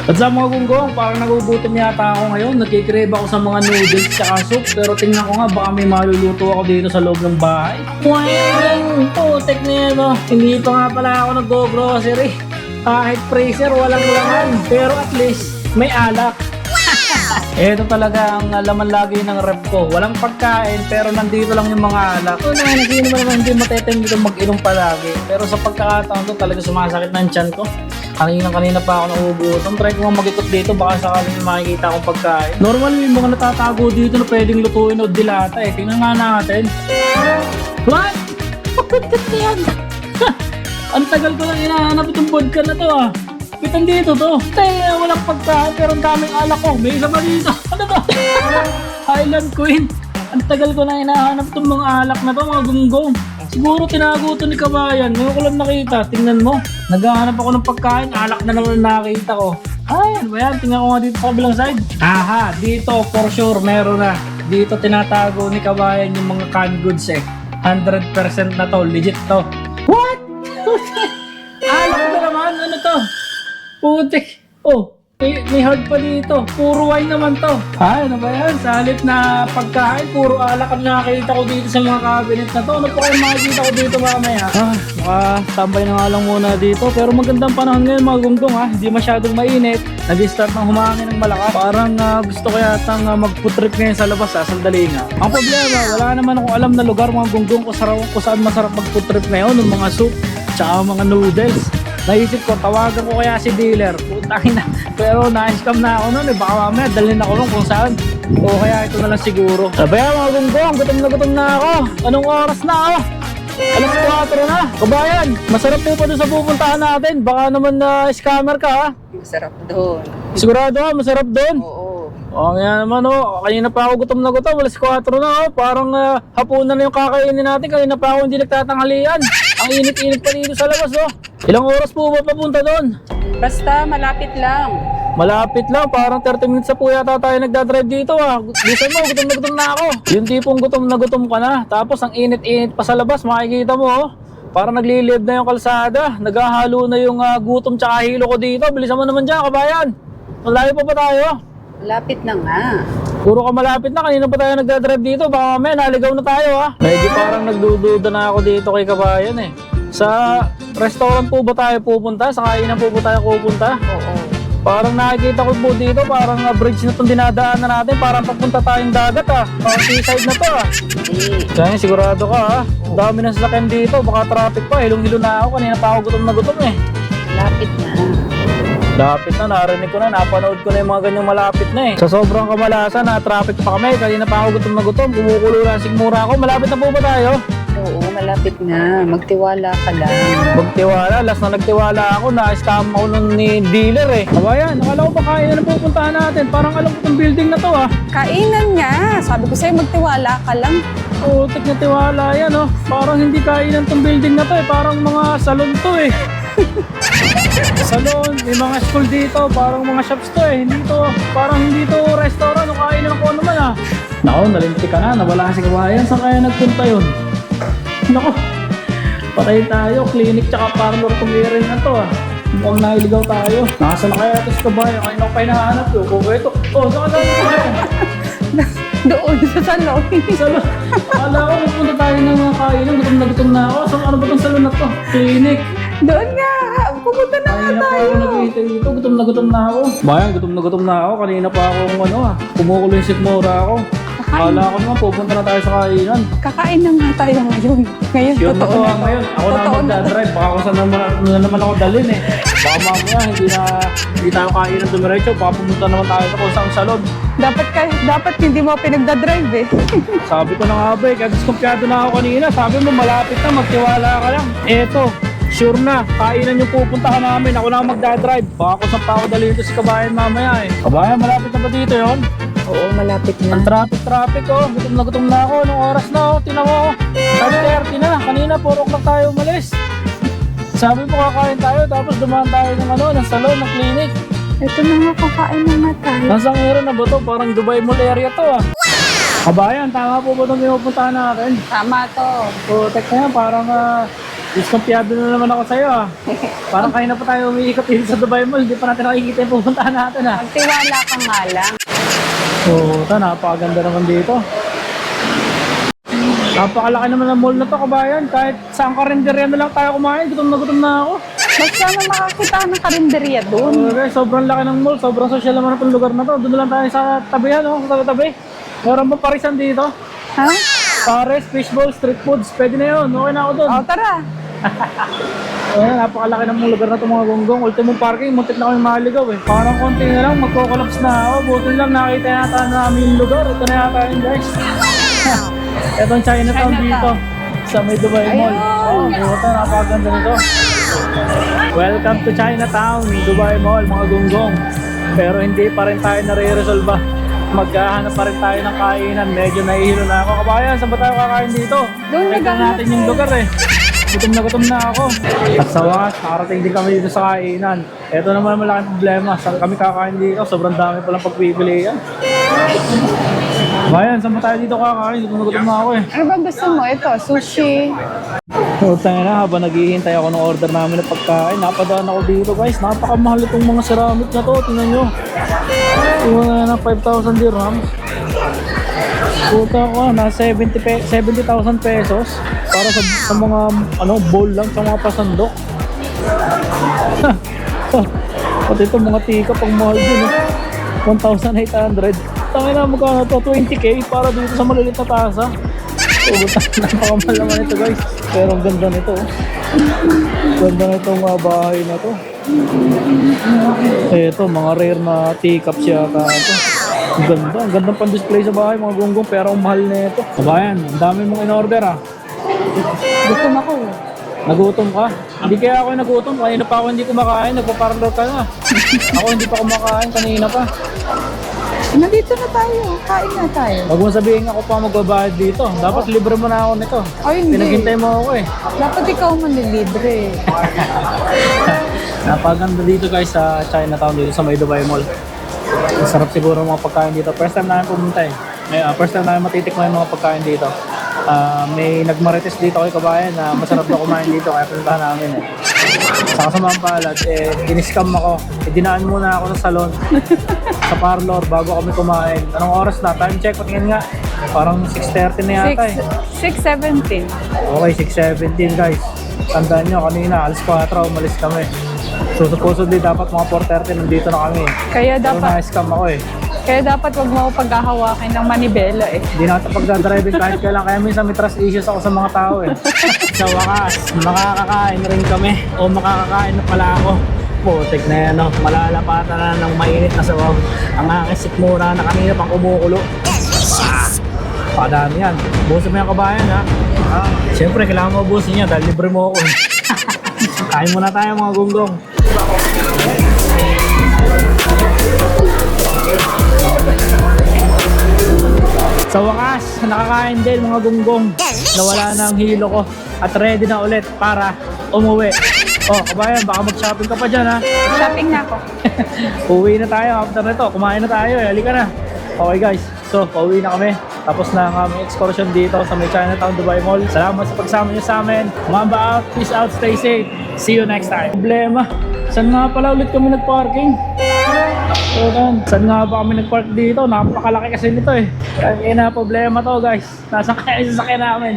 At sa mga gunggong, parang nagugutom yata ako ngayon. Nagkikrave ako sa mga noodles tsaka soup. Pero tingnan ko nga, baka may maluluto ako dito sa loob ng bahay. Wow! Putek na yan, oh. Hindi pa nga pala ako nag-grocery. Kahit freezer, walang laman. Pero at least, may alak. Ito talaga ang laman lagi ng rep ko. Walang pagkain pero nandito lang yung mga alak. Ito na, naginom naman hindi matetem dito mag-inom palagi. Pero sa pagkakataon to talaga sumasakit ng tiyan ko. Kanina pa ako nauubusan. Try ko nga mag-ikot dito baka sakaling makikita akong pagkain. Normal yung mga natatago dito na pwedeng lutuin o dilata eh. Tingnan nga natin. What? Bakit na yan? Ang tagal ko lang hinahanap itong vodka na to ah. Pitan dito to. Walang pagkain pero ang daming alak ko. May isa pa dito. Ano to? Highland Queen. Ang tagal ko na hinahanap itong mga alak na to, mga gunggong. Siguro tinago to ni Kabayan. Ngayon ko lang nakita. Tingnan mo. Naghahanap ako ng pagkain. Alak na naman nakita ko. Ay, ano ba yan? Tingnan ko nga dito sa kabilang side. Aha, dito for sure meron na. Dito tinatago ni Kabayan yung mga canned goods eh. 100% na to. Legit to. What? Alak na naman. Ano to? Putik. Oh, may hard pa dito. Puro wine naman to. Ay, ano ba yan? Sa halip na pagkain, puro alak ang nakakita ko dito sa mga cabinet na to. Ano pa kayo makikita ko dito mamaya? Makatambay na nga lang muna dito. Pero magandang panahon ngayon mga gunggong ha. Hindi masyadong mainit. Nag-start ng humangin ng malakas. Parang gusto ko yatang mag-putrip ngayon sa labas ha. Sandali nga. Ang problema, wala naman akong alam na lugar mga gunggong kung saan masarap mag-putrip ngayon. Ng mga soup, tsaka mga noodles. Naisip ko, tawagan ko kaya si dealer. Putangin na. Pero na-scam na ako nun eh. Baka mamaya dalhin ako nun kung saan. O kaya ito na lang siguro. Sabaya mga gunggong, gutom na ako. Anong oras na oh? Alas 4 na. Kabayan, masarap po pa doon sa pupuntahan natin. Baka naman na scammer ka ha? Masarap doon. Sigurado ha, masarap doon? Oo. O kaya naman oh, kanina pa ako gutom na gutom. Alas 4 na oh. Parang hapunan na yung kakainin natin. Kanina pa ako hindi nagtatanghalian. Ang init-init pa dito sa labas oh. Ilang oras po ba papunta doon? Basta malapit lang. Malapit lang, parang 30 minutes na po yata tayo nagdadrive dito ah. Bisan mo, gutom na ako. Yung tipong gutom ka na. Tapos ang init-init pa sa labas, makikita mo oh. Parang naglilib na yung kalsada. Naghahalo na yung gutom tsaka hilo ko dito. Bilisan mo naman dyan, Kabayan. Malayo pa ba tayo? Malapit na nga. Puro ka malapit na, kanina pa tayo nagdadrive dito. Baka mamaya naligaw na tayo ha. Medyo parang nagdududa na ako dito kay Kabayan eh. Sa restaurant po ba tayo pupunta? Sa kainan po ba tayo pupunta? Oo. Parang nakikita ko po dito, parang bridge na itong dinadaanan natin. Parang papunta tayong dagat ah. Parang seaside na to ah. Hindi. Kaya sigurado ka ah. Dami ng sasakyan dito, baka traffic pa. Hilong-hilo na ako, kanina pa ako gutom na gutom eh. Malapit na. Lapit na, narinig ko na, napanood ko na yung mga ganyang malapit na eh. Sa sobrang kamalasan, na-traffic pa kami. Kanina pa ako gutom na gutom, kumukulo na sigmura ako. Malapit na po ba tayo? Oo, malapit na. Magtiwala ka lang. Magtiwala, last na nagtiwala ako, na-scam ako nun ni dealer eh. Kabayan, nakala ko ba kainan na pupuntahan natin? Parang alam ko itong building na to ah. Kainan nga. Sabi ko sa'yo, magtiwala ka lang. Putik na tiwala yan oh. Parang hindi kainan tong building na to eh. Parang mga salon to eh. Salon, may mga school dito. Parang mga shops to eh. Parang hindi to restaurant o kainan ko naman ah. Nako, nalintik ka na. Nawala si Kabayan. Saan kaya nagpunta yun? Nako, patay tayo. Clinic tsaka parlor tong area na to ah. Mukhang nailigaw tayo. Nasaan na kaya ito si Kabayan? Kaya ako pa hinahanap yun. Kung ito. Oh, saan ka tayo? Doon sa salon. Salon. Akala ko pupunta tayo ng mga kainan. Gutom na ako. Saan ano ba itong salon na to? Clinic. Doon nga. Pupunta na nga Kanina pa tayo. ako nag-iintay dito. Gutom na ako. Bayan, gutom na ako. Kanina pa ako kumukulo yung sikmura ako. Akala ko naman pupunta na tayo sa kainan. Kakain na nga tayo ngayon. Ngayon, Yun na totoo to na. ngayon. Ako na Totoo na. magdadrive. Baka kung saan naman ako dalhin eh. Baka mamaya hindi tayo kainan dumiretso. Baka pumunta naman tayo sa kung saan salon. Dapat hindi mo pinagdadrive eh. Sabi ko na nga ba eh, kaya diskumpiyado na ako kanina. Sabi mo malapit na, magtiwala ka lang. Eto, sure na, kainan yung pupuntahan namin. Ako na ang magdadrive. Baka kung saan pa ako dalhin ito si Kabayan mamaya eh. Kabayan, malapit na ba dito yon? Oo, malapit Ang na. traffic oh. Gutom na ako. Anong oras na oh? Tinan mo oh. 5:30 na. Kanina 4 o'clock tayo umalis. Sabi mo kakain tayo tapos dumaan tayo ng salon, ng clinic. Ito na nga, kakain na nga tayo. Nasang area na ba to? Parang Dubai Mall area to ah. Kabayan, tama po ba itong pinupuntahan natin? Tama to. So, tek na yan, parang Diskumpiyado na naman ako sa'yo ah. Parang kayo na pa tayo umiikot dito sa Dubai Mall. Hindi pa natin nakikita yung pupuntahan natin ah. Magtiwala ka nga lang. Oo, napakaganda naman dito. Napakalaki naman ng mall na to, kabayan. Kahit saan karinderya na lang tayo kumain, gutom na ako. Basta na makakita ka ng karinderya doon. Okay, sobrang laki ng mall, sobrang social naman itong lugar na to. Doon na lang tayo sa tabihan, no? Sa tabi. Meron ba parisan dito? Ha? Pares, fishball, street foods, pwede na yun. Okay na ako doon. O, tara. Ayan, napakalaki ng mga lugar na itong mga gonggong. Ultimong parking, muntik na kami mahaligaw eh. Parang konti na lang, magkokolaps na ako. Buti lang, nakita yata namin yung lugar. Ito na yata yun, guys. Itong Chinatown dito. Sa may Dubai Mall. Oh, buta, napakaganda nito. Welcome to Chinatown, Dubai Mall, mga gonggong. Pero hindi pa rin tayo nare-resolve. Maghahanap pa rin tayo ng kainan. Medyo nahihilo na ako. Kabayan, saan ba tayo kakain dito? Doon Tignan natin yung lugar eh. Gutom na ako. At sa wakas, nakarating din kami dito sa kainan. Ito naman ang malaking problema. Saan kami kakain dito? Sobrang dami palang pagpipilian. Bayan, saan ba tayo dito kakain? Gutom na ako eh. Ano ba gusto mo? Ito, sushi. So, tayo na, habang naghihintay ako ng order namin ng pagkain, napadaan ako dito guys. Napakamahal itong mga ceramic na to. Tingnan nyo. Tingnan na 5,000 dirhams. Puta ko, na 70,000 pesos para sa mga bowl lang, sa mga pasandok. Pati ito mga tika pang mahal din eh. 1,800. Tangin na magkano to, 20k para dito sa malilit na tasa. Napakamahal naman ito guys. Pero ang ganda nito. Ganda nitong bahay na to. Ito, mga rare na teacups yata ito. Ang ganda. Ang ganda pang display sa bahay mga gonggong, pero ang mahal na ito. Kabayan, ang dami mong in-order ah. Gutom ako. Nagutom ka? Hindi kaya ako nagutom. Kanina pa ako hindi kumakain. Nagpa-parlor ka na. Ako hindi pa kumakain. Kanina pa. Nandito na tayo. Kain na tayo. Huwag mo sabihin ako pa magbabayad dito. Dapat libre mo na ako nito. Ay, hindi. Pinaghintay mo ako eh. Dapat ikaw manilibre. Napaganda dito guys sa Chinatown dito sa may Dubai Mall. Masarap siguro mga pagkain dito. First time namin pumunta eh. First time namin matitikman yung mga pagkain dito. May nagmarites dito kay kabayan na masarap na kumain dito kaya pinuntahan namin eh. Sa kasamang palad, diniscam ako. Dinaan muna ako sa salon, sa parlor bago kami kumain. Anong oras na? Time check, patingin nga. Parang 6:30 na yata eh. 6:17. Okay, 6:17 guys. Tandaan nyo, kanina, alas 4, umalis kami. So supposedly dapat mga 4:30 nandito na kami. Kaya Pero dapat, na-scam ako eh. kaya dapat wag mo ako paghahawakin ng manibela eh. Hindi na ito pagdadriving kahit kailan. Kaya minsan may trust issues ako sa mga tao eh. Sa wakas, makakakain rin kami. O makakakain na pala ako. Putik na yan, no? Malalapatan na ng mainit na sabaw. Ang aking sikmura na kanina pang kumukulo. Padami yan. Busin mo yung kabayan, ha? Siyempre, kailangan mo busin niya dahil libre mo ako. Kain muna tayo mga gonggong. Sa wakas, nakakain din mga gonggong. Nawala na ang hilo ko at ready na ulit para umuwi. Oh, kabayan, baka mag-shopping ka pa dyan ha. Shopping na ako. Uwi na tayo after nito. Kumain na tayo eh. Halika na. Okay guys, so pauwi na kami. Tapos na ang aming excursion dito sa may Chinatown Dubai Mall. Salamat sa pagsama niyo sa amin. Mamba out, peace out, stay safe. See you next time. Problema, saan nga pala ulit kami nag-parking? Saan nga ba kami nag-park dito? Napakalaki kasi nito eh. Kaya na problema to guys. Nasa kaya sa sakyan namin.